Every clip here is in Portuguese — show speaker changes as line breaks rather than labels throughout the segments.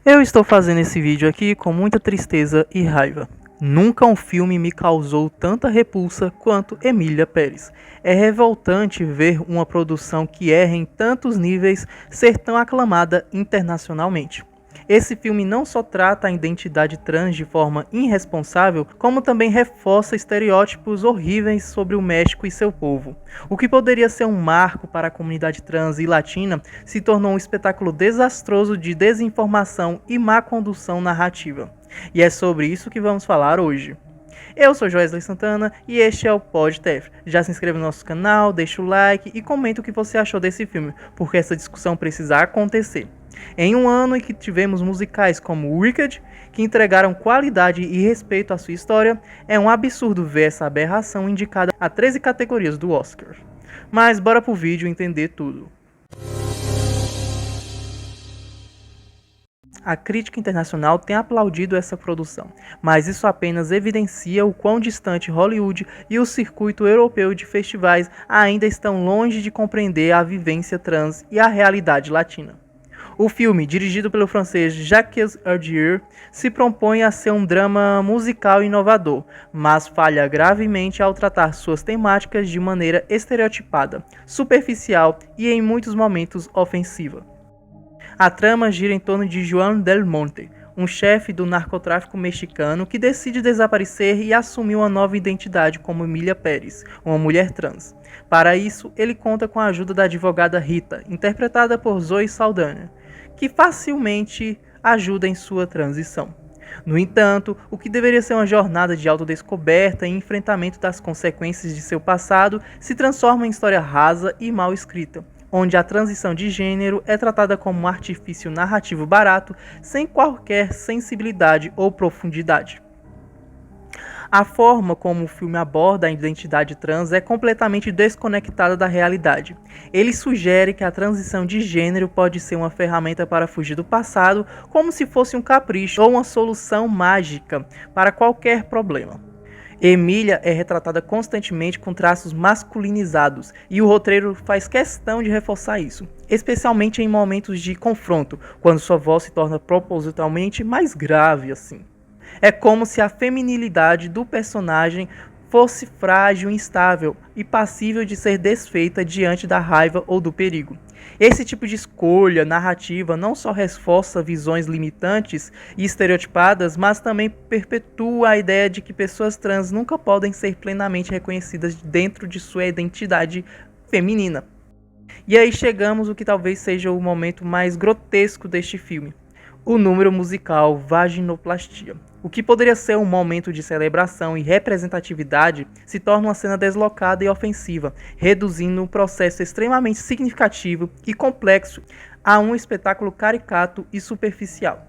Eu estou fazendo esse vídeo aqui com muita tristeza e raiva. Nunca um filme me causou tanta repulsa quanto Emília Pérez. É revoltante ver uma produção que erra em tantos níveis ser tão aclamada internacionalmente. Esse filme não só trata a identidade trans de forma irresponsável, como também reforça estereótipos horríveis sobre o México e seu povo. O que poderia ser um marco para a comunidade trans e latina se tornou um espetáculo desastroso de desinformação e má condução narrativa. E é sobre isso que vamos falar hoje. Eu sou Joesley Santana e este é o PodTef. Já se inscreva no nosso canal, deixa o like e comenta o que você achou desse filme, porque essa discussão precisa acontecer. Em um ano em que tivemos musicais como Wicked, que entregaram qualidade e respeito à sua história, é um absurdo ver essa aberração indicada a 13 categorias do Oscar. Mas bora pro vídeo entender tudo. A crítica internacional tem aplaudido essa produção, mas isso apenas evidencia o quão distante Hollywood e o circuito europeu de festivais ainda estão longe de compreender a vivência trans e a realidade latina. O filme, dirigido pelo francês Jacques Audiard, se propõe a ser um drama musical inovador, mas falha gravemente ao tratar suas temáticas de maneira estereotipada, superficial e em muitos momentos ofensiva. A trama gira em torno de Juan del Monte, um chefe do narcotráfico mexicano que decide desaparecer e assumir uma nova identidade como Emília Pérez, uma mulher trans. Para isso, ele conta com a ajuda da advogada Rita, interpretada por Zoe Saldana, que facilmente ajuda em sua transição. No entanto, o que deveria ser uma jornada de autodescoberta e enfrentamento das consequências de seu passado se transforma em história rasa e mal escrita, onde a transição de gênero é tratada como um artifício narrativo barato, sem qualquer sensibilidade ou profundidade. A forma como o filme aborda a identidade trans é completamente desconectada da realidade. Ele sugere que a transição de gênero pode ser uma ferramenta para fugir do passado, como se fosse um capricho ou uma solução mágica para qualquer problema. Emília é retratada constantemente com traços masculinizados, e o roteiro faz questão de reforçar isso, especialmente em momentos de confronto, quando sua voz se torna propositalmente mais grave assim. É como se a feminilidade do personagem fosse frágil, instável e passível de ser desfeita diante da raiva ou do perigo. Esse tipo de escolha narrativa não só reforça visões limitantes e estereotipadas, mas também perpetua a ideia de que pessoas trans nunca podem ser plenamente reconhecidas dentro de sua identidade feminina. E aí chegamos ao que talvez seja o momento mais grotesco deste filme: o número musical Vaginoplastia. O que poderia ser um momento de celebração e representatividade se torna uma cena deslocada e ofensiva, reduzindo um processo extremamente significativo e complexo a um espetáculo caricato e superficial.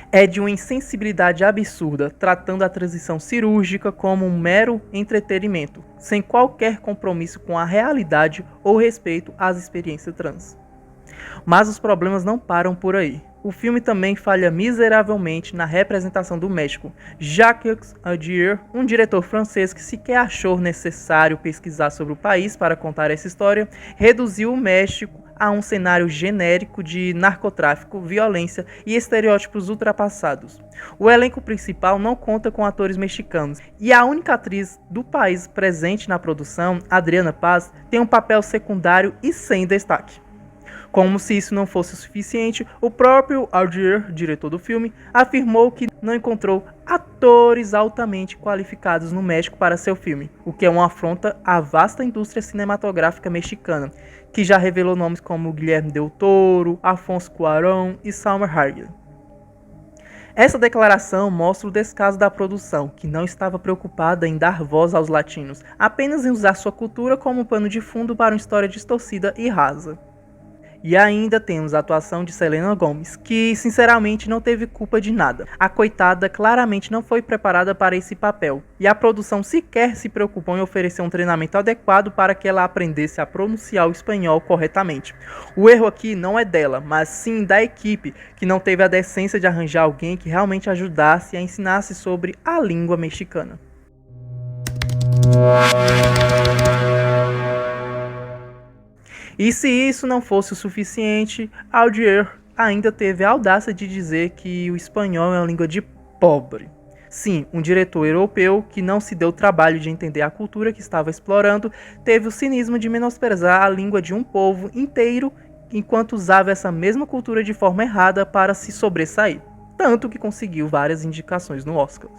É de uma insensibilidade absurda, tratando a transição cirúrgica como um mero entretenimento, sem qualquer compromisso com a realidade ou respeito às experiências trans. Mas os problemas não param por aí. O filme também falha miseravelmente na representação do México. Jacques Audiard, um diretor francês que sequer achou necessário pesquisar sobre o país para contar essa história, reduziu o México a um cenário genérico de narcotráfico, violência e estereótipos ultrapassados. O elenco principal não conta com atores mexicanos, e a única atriz do país presente na produção, Adriana Paz, tem um papel secundário e sem destaque. Como se isso não fosse o suficiente, o próprio Audiard, diretor do filme, afirmou que não encontrou atores altamente qualificados no México para seu filme, o que é uma afronta à vasta indústria cinematográfica mexicana, que já revelou nomes como Guillermo del Toro, Afonso Cuarón e Salma Hayek. Essa declaração mostra o descaso da produção, que não estava preocupada em dar voz aos latinos, apenas em usar sua cultura como pano de fundo para uma história distorcida e rasa. E ainda temos a atuação de Selena Gomez, que sinceramente não teve culpa de nada. A coitada claramente não foi preparada para esse papel, e a produção sequer se preocupou em oferecer um treinamento adequado para que ela aprendesse a pronunciar o espanhol corretamente. O erro aqui não é dela, mas sim da equipe, que não teve a decência de arranjar alguém que realmente ajudasse e a ensinasse sobre a língua mexicana. E se isso não fosse o suficiente, Audiard ainda teve a audácia de dizer que o espanhol é uma língua de pobre. Sim, um diretor europeu que não se deu o trabalho de entender a cultura que estava explorando, teve o cinismo de menosprezar a língua de um povo inteiro enquanto usava essa mesma cultura de forma errada para se sobressair, tanto que conseguiu várias indicações no Oscar.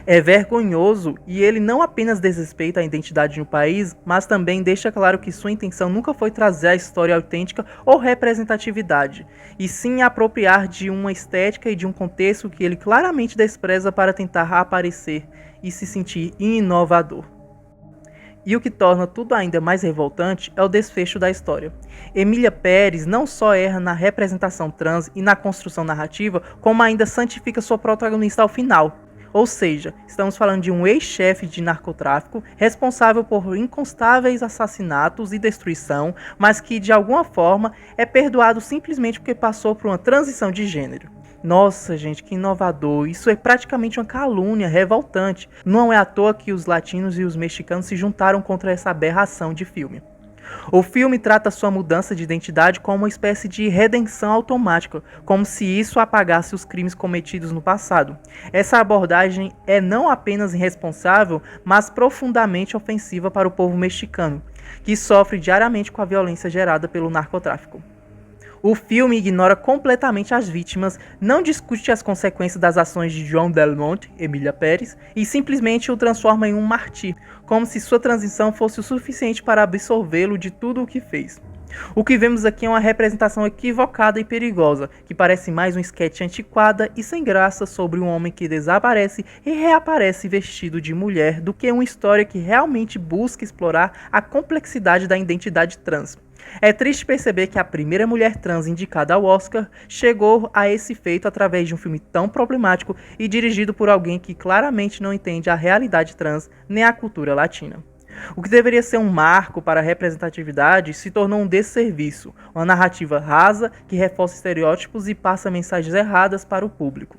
É vergonhoso e ele não apenas desrespeita a identidade de um país, mas também deixa claro que sua intenção nunca foi trazer a história autêntica ou representatividade, e sim apropriar de uma estética e de um contexto que ele claramente despreza para tentar aparecer e se sentir inovador. E o que torna tudo ainda mais revoltante é o desfecho da história. Emília Pérez não só erra na representação trans e na construção narrativa, como ainda santifica sua protagonista ao final. Ou seja, estamos falando de um ex-chefe de narcotráfico responsável por incontáveis assassinatos e destruição, mas que de alguma forma é perdoado simplesmente porque passou por uma transição de gênero. Nossa, gente, que inovador. Isso é praticamente uma calúnia revoltante. Não é à toa que os latinos e os mexicanos se juntaram contra essa aberração de filme. O filme trata sua mudança de identidade como uma espécie de redenção automática, como se isso apagasse os crimes cometidos no passado. Essa abordagem é não apenas irresponsável, mas profundamente ofensiva para o povo mexicano, que sofre diariamente com a violência gerada pelo narcotráfico. O filme ignora completamente as vítimas, não discute as consequências das ações de João Del Monte, Emília Pérez, e simplesmente o transforma em um mártir, como se sua transição fosse o suficiente para absolvê-lo de tudo o que fez. O que vemos aqui é uma representação equivocada e perigosa, que parece mais um esquete antiquada e sem graça sobre um homem que desaparece e reaparece vestido de mulher do que uma história que realmente busca explorar a complexidade da identidade trans. É triste perceber que a primeira mulher trans indicada ao Oscar chegou a esse feito através de um filme tão problemático e dirigido por alguém que claramente não entende a realidade trans nem a cultura latina. O que deveria ser um marco para a representatividade se tornou um desserviço, uma narrativa rasa que reforça estereótipos e passa mensagens erradas para o público.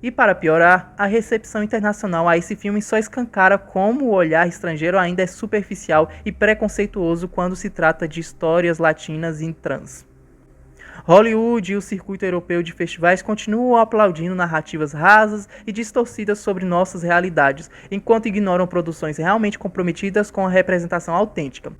E para piorar, a recepção internacional a esse filme só escancara como o olhar estrangeiro ainda é superficial e preconceituoso quando se trata de histórias latinas e trans. Hollywood e o circuito europeu de festivais continuam aplaudindo narrativas rasas e distorcidas sobre nossas realidades, enquanto ignoram produções realmente comprometidas com a representação autêntica.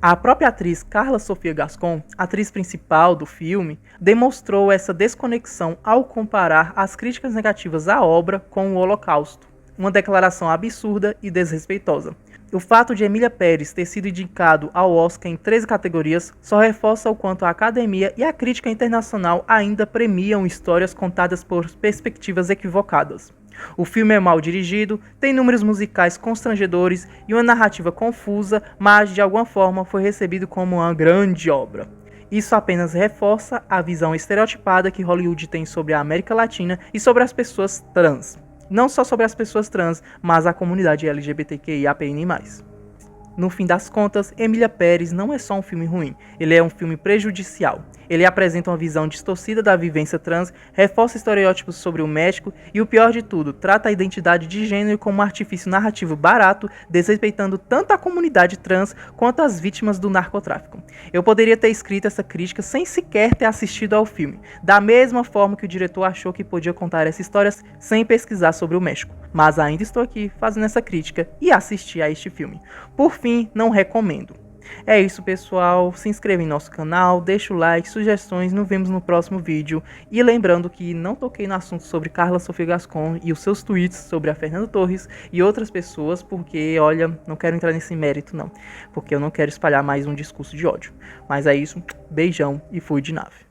A própria atriz Carla Sofia Gascon, atriz principal do filme, demonstrou essa desconexão ao comparar as críticas negativas à obra com o Holocausto, uma declaração absurda e desrespeitosa. O fato de Emília Pérez ter sido indicado ao Oscar em 13 categorias só reforça o quanto a academia e a crítica internacional ainda premiam histórias contadas por perspectivas equivocadas. O filme é mal dirigido, tem números musicais constrangedores e uma narrativa confusa, mas de alguma forma foi recebido como uma grande obra. Isso apenas reforça a visão estereotipada que Hollywood tem sobre a América Latina e sobre as pessoas trans. Não só sobre as pessoas trans, mas a comunidade LGBTQIAPN+. No fim das contas, Emília Pérez não é só um filme ruim, ele é um filme prejudicial. Ele apresenta uma visão distorcida da vivência trans, reforça estereótipos sobre o México e, o pior de tudo, trata a identidade de gênero como um artifício narrativo barato, desrespeitando tanto a comunidade trans quanto as vítimas do narcotráfico. Eu poderia ter escrito essa crítica sem sequer ter assistido ao filme, da mesma forma que o diretor achou que podia contar essa história sem pesquisar sobre o México. Mas ainda estou aqui fazendo essa crítica e assisti a este filme. Por fim, não recomendo. É isso, pessoal, se inscreva em nosso canal, deixa o like, sugestões, nos vemos no próximo vídeo. E lembrando que não toquei no assunto sobre Carla Sofia Gascon e os seus tweets sobre a Fernanda Torres e outras pessoas, porque, olha, não quero entrar nesse mérito não, porque eu não quero espalhar mais um discurso de ódio. Mas é isso, beijão e fui de nave.